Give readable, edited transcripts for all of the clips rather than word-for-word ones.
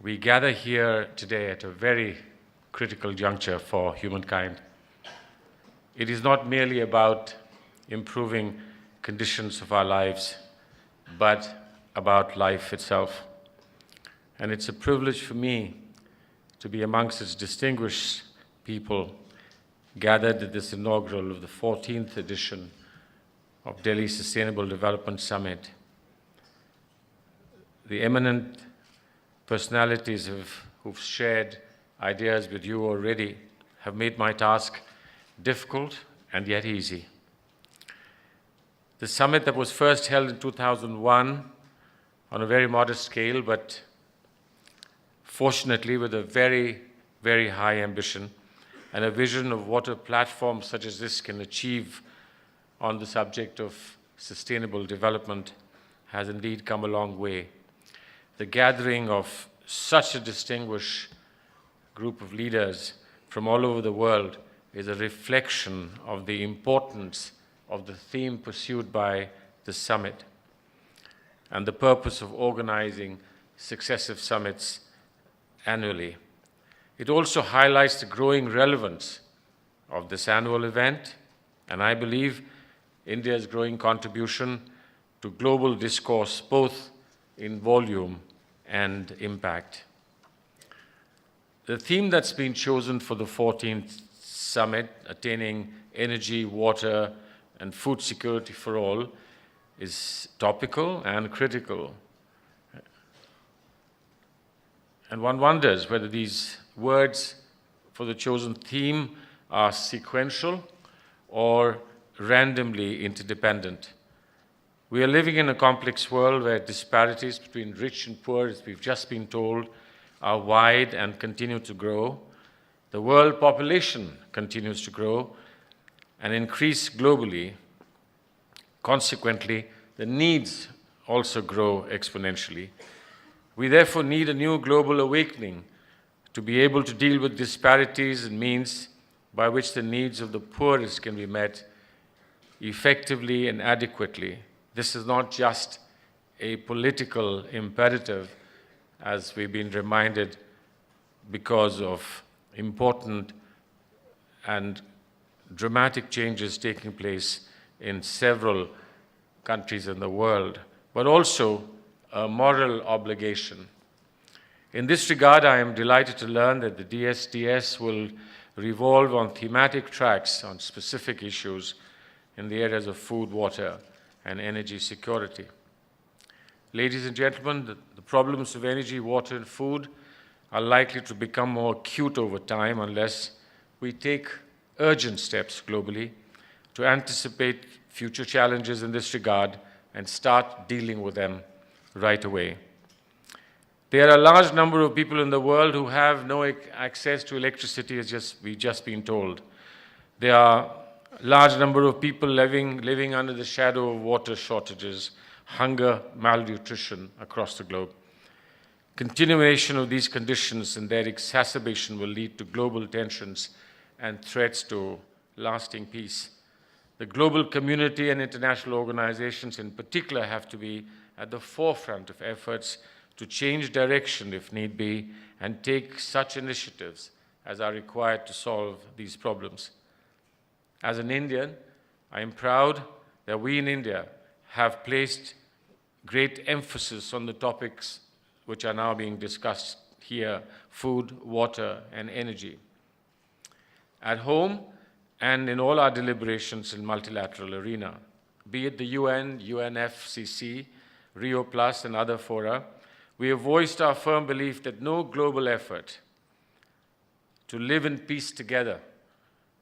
We gather here today at a very critical juncture for humankind. It is not merely about improving conditions of our lives, but about life itself. And it's a privilege for me to be amongst its distinguished people gathered at this inaugural of the 14th edition of Delhi Sustainable Development Summit. The eminent personalities who've shared ideas with you already have made my task difficult and yet easy. The summit that was first held in 2001 on a very modest scale, but fortunately with a very, very high ambition and a vision of what a platform such as this can achieve on the subject of sustainable development, has indeed come a long way. The gathering of such a distinguished group of leaders from all over the world is a reflection of the importance of the theme pursued by the summit and the purpose of organizing successive summits annually. It also highlights the growing relevance of this annual event, and I believe India's growing contribution to global discourse, both in volume and impact. The theme that's been chosen for the 14th summit, attaining energy, water, and food security for all, is topical and critical. And one wonders whether these words for the chosen theme are sequential or randomly interdependent. We are living in a complex world where disparities between rich and poor, as we've just been told, are wide and continue to grow. The world population continues to grow and increase globally. Consequently, the needs also grow exponentially. We therefore need a new global awakening to be able to deal with disparities and means by which the needs of the poorest can be met effectively and adequately. This is not just a political imperative, as we've been reminded, because of important and dramatic changes taking place in several countries in the world, but also a moral obligation. In this regard, I am delighted to learn that the DSDS will revolve on thematic tracks on specific issues in the areas of food, water, and energy security. Ladies and gentlemen, the problems of energy, water, and food are likely to become more acute over time unless we take urgent steps globally to anticipate future challenges in this regard and start dealing with them right away. There are a large number of people in the world who have no access to electricity, as we've just been told. There are a large number of people living under the shadow of water shortages, hunger, malnutrition across the globe. Continuation of these conditions and their exacerbation will lead to global tensions and threats to lasting peace. The global community and international organizations in particular have to be at the forefront of efforts to change direction if need be and take such initiatives as are required to solve these problems. As an Indian, I am proud that we in India have placed great emphasis on the topics which are now being discussed here: food, water, and energy. At home and in all our deliberations in multilateral arena, be it the UN, UNFCCC, Rio Plus, and other fora, we have voiced our firm belief that no global effort to live in peace together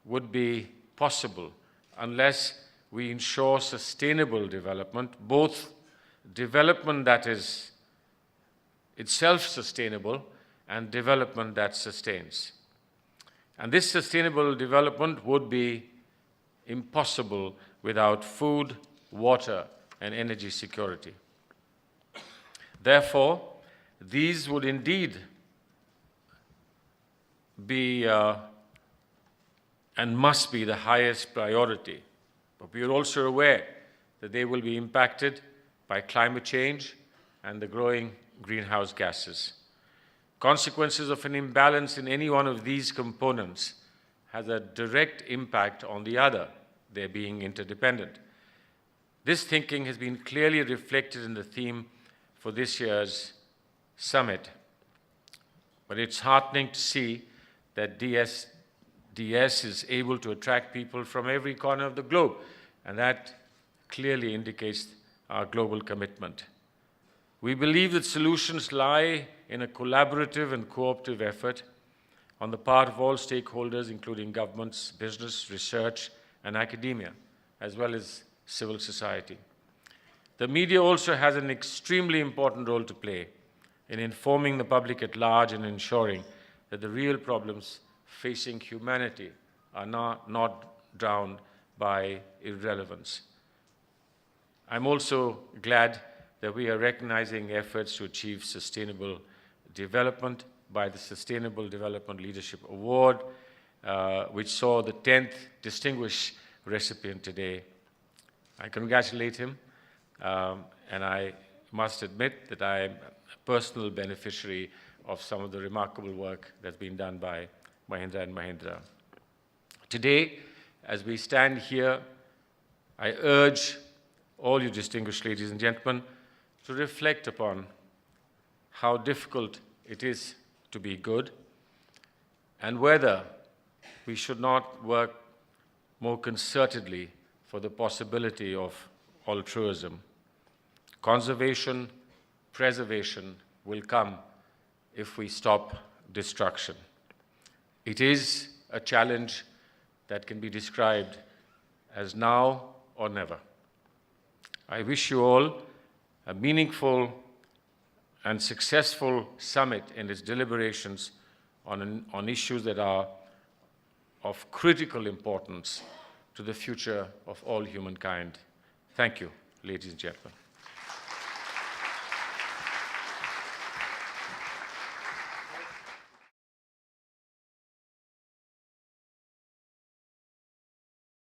would be possible unless we ensure sustainable development, both development that is itself sustainable and development that sustains. And this sustainable development would be impossible without food, water, and energy security. Therefore, these would indeed be and must be the highest priority. But we are also aware that they will be impacted by climate change and the growing greenhouse gases. Consequences of an imbalance in any one of these components has a direct impact on the other, they being interdependent. This thinking has been clearly reflected in the theme for this year's summit. But it's heartening to see that DS is able to attract people from every corner of the globe, and that clearly indicates our global commitment. We believe that solutions lie in a collaborative and cooperative effort on the part of all stakeholders, including governments, business, research, and academia, as well as civil society. The media also has an extremely important role to play in informing the public at large and ensuring that the real problems facing humanity are not drowned by irrelevance. I'm also glad that we are recognizing efforts to achieve sustainable development by the Sustainable Development Leadership Award, which saw the 10th distinguished recipient today. I congratulate him, and I must admit that I am a personal beneficiary of some of the remarkable work that's been done by Mahindra & Mahindra. Today, as we stand here, I urge all you distinguished ladies and gentlemen to reflect upon how difficult it is to be good and whether we should not work more concertedly for the possibility of altruism. Conservation, preservation will come if we stop destruction. It is a challenge that can be described as now or never. I wish you all a meaningful and successful summit in its deliberations on issues that are of critical importance to the future of all humankind. Thank you, ladies and gentlemen.